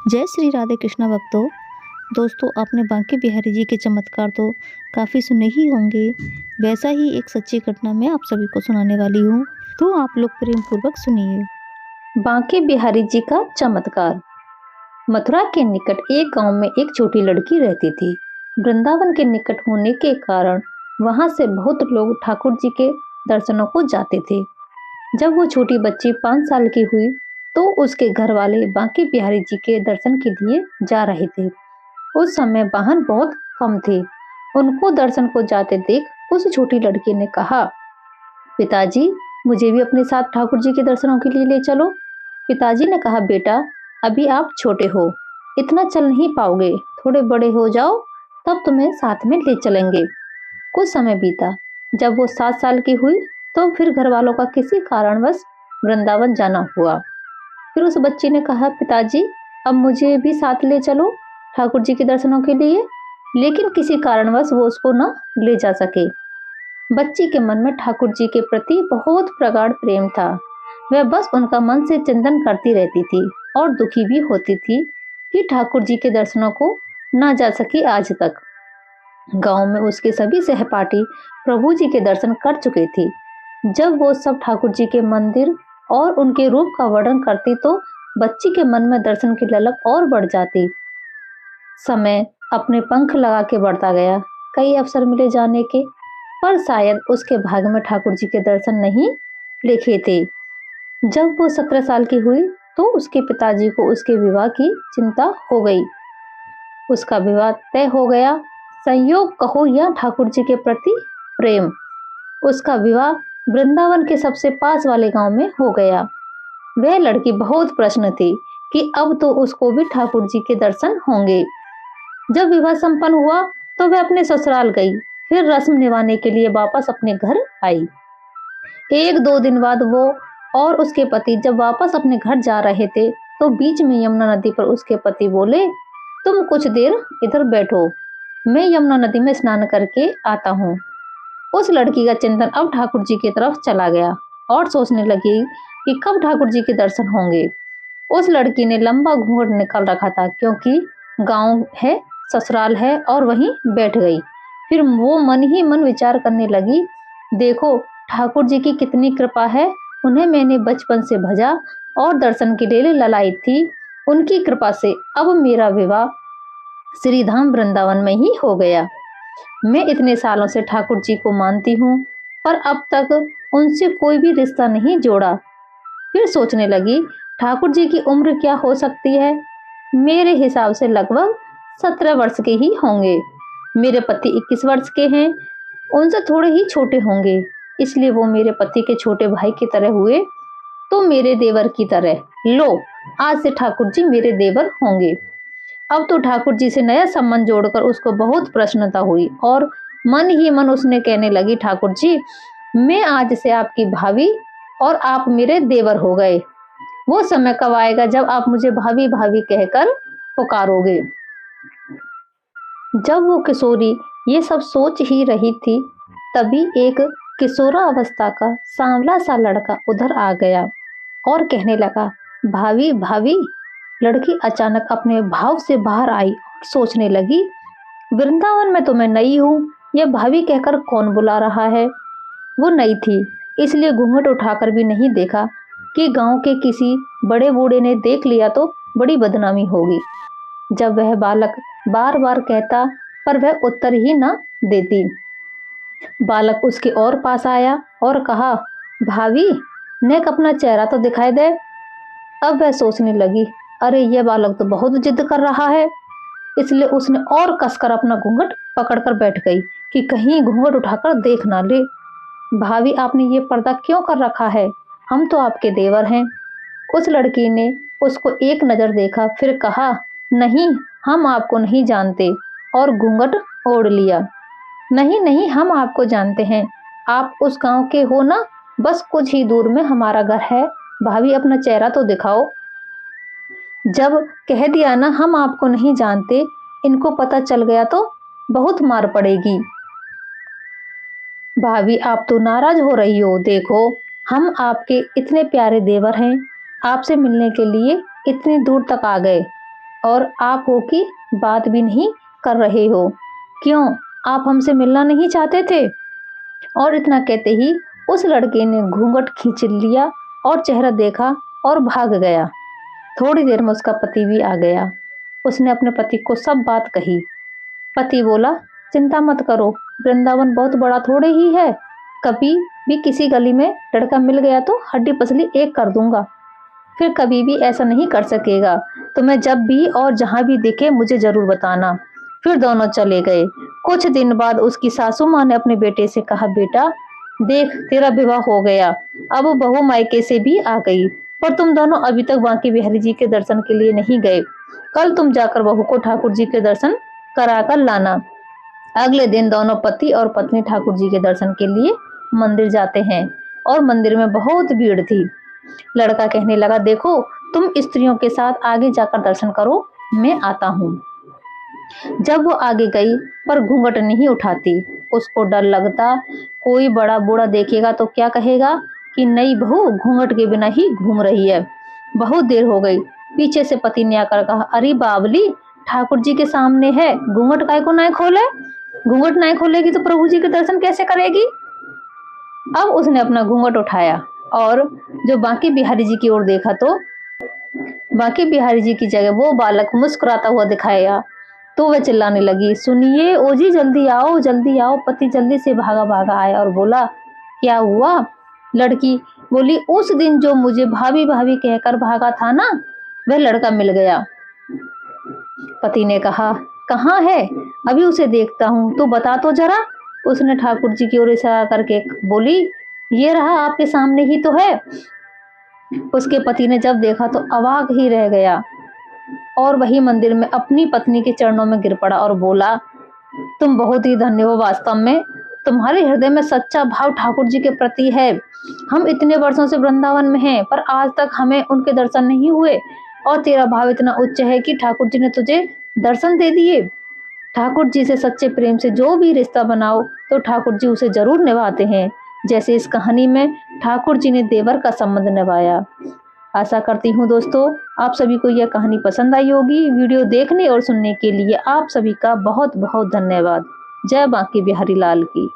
जय श्री राधे कृष्णा भक्तों। दोस्तों, आपने बांके बिहारी जी के चमत्कार तो काफ़ी सुने ही होंगे। वैसा ही एक सच्ची घटना मैं आप सभी को सुनाने वाली हूँ, तो आप लोग प्रेम पूर्वक सुनिए। बांके बिहारी जी का चमत्कार। मथुरा के निकट एक गांव में एक छोटी लड़की रहती थी। वृंदावन के निकट होने के कारण वहां से बहुत लोग ठाकुर जी के दर्शनों को जाते थे। जब वो छोटी बच्ची 5 साल की हुई तो उसके घर वाले बांके बिहारी जी के दर्शन के लिए जा रहे थे। उस समय वाहन बहुत कम थे। उनको दर्शन को जाते देख उस छोटी लड़की ने कहा, पिताजी, मुझे भी अपने साथ ठाकुर जी के दर्शनों के लिए ले चलो। पिताजी ने कहा, बेटा, अभी आप छोटे हो, इतना चल नहीं पाओगे, थोड़े बड़े हो जाओ तब तुम्हें साथ में ले चलेंगे। कुछ समय बीता। जब वो 7 साल की हुई तो फिर घर वालों का किसी कारणवश वृंदावन जाना हुआ। फिर उस बच्ची ने कहा, पिताजी, अब मुझे भी साथ ले चलो ठाकुर जी के दर्शनों के लिए। लेकिन किसी कारणवश वो उसको न ले जा सके। बच्ची के मन में ठाकुर जी के प्रति बहुत प्रगाढ़ प्रेम था। वह बस उनका मन से चिंतन करती रहती थी और दुखी भी होती थी कि ठाकुर जी के दर्शनों को ना जा सकी आज तक। गांव में उसके सभी सहपाठी प्रभु जी के दर्शन कर चुके थे। जब वो सब ठाकुर जी के मंदिर और उनके रूप का वर्णन करती तो बच्ची के मन में दर्शन की ललक और बढ़ जाती। समय अपने पंख लगा के बढ़ता गया। कई अवसर मिले जाने के, पर शायद उसके भाग्य में ठाकुर जी के दर्शन नहीं लिखे थे। जब वो 17 साल की हुई तो उसके पिताजी को उसके विवाह की चिंता हो गई। उसका विवाह तय हो गया। संयोग कहो या ठाकुर जी के प्रति प्रेम, उसका विवाह वृंदावन के सबसे पास वाले गांव में हो गया। वह लड़की बहुत प्रसन्न थी कि अब तो उसको भी ठाकुर जी के दर्शन होंगे। जब विवाह संपन्न हुआ तो वह अपने ससुराल गई, फिर रस्म निभाने के लिए वापस अपने घर आई। 1-2 दिन बाद वो और उसके पति जब वापस अपने घर जा रहे थे तो बीच में यमुना नदी पर उसके पति बोले, तुम कुछ देर इधर बैठो, मैं यमुना नदी में स्नान करके आता हूँ। उस लड़की का चिंतन अब ठाकुर जी की तरफ चला गया और सोचने लगी कि कब ठाकुर जी के दर्शन होंगे। उस लड़की ने लंबा घूंघट निकाल रखा था क्योंकि गांव है, ससुराल है, और वहीं बैठ गई। फिर वो मन ही मन विचार करने लगी, देखो ठाकुर जी की कितनी कृपा है, उन्हें मैंने बचपन से भजा और दर्शन के लिए ललाई थी। उनकी कृपा से अब मेरा विवाह श्रीधाम वृंदावन में ही हो गया। मैं इतने सालों से ठाकुर जी को मानती हूँ, पर अब तक उनसे कोई भी रिश्ता नहीं जोड़ा। फिर सोचने लगी, ठाकुर जी की उम्र क्या हो सकती है। मेरे हिसाब से लगभग 17 वर्ष के ही होंगे। मेरे पति 21 वर्ष के हैं, उनसे थोड़े ही छोटे होंगे, इसलिए वो मेरे पति के छोटे भाई की तरह हुए तो मेरे देवर की तरह। लो, आज से ठाकुर जी मेरे देवर होंगे। अब तो ठाकुर जी से नया संबंध जोड़कर उसको बहुत प्रसन्नता हुई और मन ही मन उसने कहने लगी, ठाकुर जी, मैं आज से आपकी भाभी और आप मेरे देवर हो गए। वो समय कब आएगा जब आप मुझे भाभी भाभी कहकर पुकारोगे। जब वो किशोरी ये सब सोच ही रही थी, तभी एक किशोरावस्था का सांवला सा लड़का उधर आ गया और कहने लगा, भाभी भाभी। लड़की अचानक अपने भाव से बाहर आई और सोचने लगी, वृंदावन में तो मैं नई हूँ, यह भाभी कहकर कौन बुला रहा है। वो नई थी, इसलिए घूंघट उठाकर भी नहीं देखा कि गांव के किसी बड़े बूढ़े ने देख लिया तो बड़ी बदनामी होगी। जब वह बालक बार बार कहता पर वह उत्तर ही न देती। बालक उसके और पास आया और कहा, भाभी, नेक अपना चेहरा तो दिखाई दे। अब वह सोचने लगी, अरे यह बालक तो बहुत जिद कर रहा है, इसलिए उसने और कसकर अपना घूंघट पकड़कर बैठ गई कि कहीं घूंघट उठाकर देख ना ले। भाभी, आपने ये पर्दा क्यों कर रखा है, हम तो आपके देवर हैं। उस लड़की ने उसको एक नजर देखा, फिर कहा, नहीं, हम आपको नहीं जानते, और घूंघट ओढ़ लिया। नहीं नहीं, हम आपको जानते हैं, आप उस गांव के हो ना, बस कुछ ही दूर में हमारा घर है। भाभी, अपना चेहरा तो दिखाओ। जब कह दिया ना हम आपको नहीं जानते, इनको पता चल गया तो बहुत मार पड़ेगी। भाभी, आप तो नाराज हो रही हो, देखो हम आपके इतने प्यारे देवर हैं, आपसे मिलने के लिए इतनी दूर तक आ गए और आप हो कि बात भी नहीं कर रहे हो, क्यों आप हमसे मिलना नहीं चाहते थे? और इतना कहते ही उस लड़के ने घूंघट खींच लिया और चेहरा देखा और भाग गया। थोड़ी देर में उसका पति भी आ गया। उसने अपने पति को सब बात कही। पति बोला, चिंता मत करो, वृंदावन बहुत बड़ा थोड़े ही है, कभी भी किसी गली में लड़का मिल गया तो हड्डी पसली एक कर दूंगा, फिर कभी भी ऐसा नहीं कर सकेगा। तुम्हें जब भी और जहां भी दिखे मुझे जरूर बताना। फिर दोनों चले गए। कुछ दिन बाद उसकी सासू माँ ने अपने बेटे से कहा, बेटा देख तेरा विवाह हो गया, अब बहू मायके से भी आ गई, पर तुम दोनों अभी तक बांके बिहारी जी के दर्शन के लिए नहीं गए। कल तुम जाकर बहू को ठाकुर जी के दर्शन कराकर लाना। अगले दिन दोनों पति और पत्नी ठाकुर जी के दर्शन के लिए मंदिर जाते हैं और मंदिर में बहुत भीड़ थी। लड़का कहने लगा, देखो तुम स्त्रियों के साथ आगे जाकर दर्शन करो, मैं आता हूँ। जब वो आगे गई पर घूंघट नहीं उठाती। उसको डर लगता कोई बड़ा बूढ़ा देखेगा तो क्या कहेगा कि नई बहू घूंघट के बिना ही घूम रही है। बहुत देर हो गई। पीछे से पति ने आकर कहा, अरे बावली ठाकुर जी के सामने है, घूंघट काय को ना खोले? घूंघट नहीं खोलेगी तो प्रभु जी के दर्शन कैसे करेगी? अब उसने अपना घूंघट उठाया और जो बांके बिहारी जी की ओर देखा तो बांके बिहारी जी की जगह वो बालक मुस्कुराता हुआ दिखाया। तो वह चिल्लाने लगी, सुनिए ओ जी जल्दी आओ जल्दी आओ। पति जल्दी से भागा भागा आया और बोला, क्या हुआ? लड़की बोली, उस दिन जो मुझे भाभी भाभी कहकर भागा था ना, वह लड़का मिल गया। पति ने कहा, कहाँ है? अभी उसे देखता हूँ, तो बता तो जरा। उसने ठाकुर जी की ओर इशारा करके बोली, ये रहा आपके सामने ही तो है। उसके पति ने जब देखा तो अवाक ही रह गया और वही मंदिर में अपनी पत्नी के चरणों में गिर पड़ा और बोला, तुम बहुत ही धन्य हो, वास्तव में तुम्हारे हृदय में सच्चा भाव ठाकुर जी के प्रति है। हम इतने वर्षों से वृंदावन में हैं, पर आज तक हमें उनके दर्शन नहीं हुए, और तेरा भाव इतना उच्च है कि ठाकुर जी ने तुझे दर्शन दे दिए। ठाकुर जी से सच्चे प्रेम से जो भी रिश्ता बनाओ तो ठाकुर जी उसे जरूर निभाते हैं, जैसे इस कहानी में ठाकुर जी ने देवर का संबंध निभाया। आशा करती हूँ दोस्तों आप सभी को यह कहानी पसंद आई होगी। वीडियो देखने और सुनने के लिए आप सभी का बहुत बहुत धन्यवाद। जय बांके बिहारी लाल की।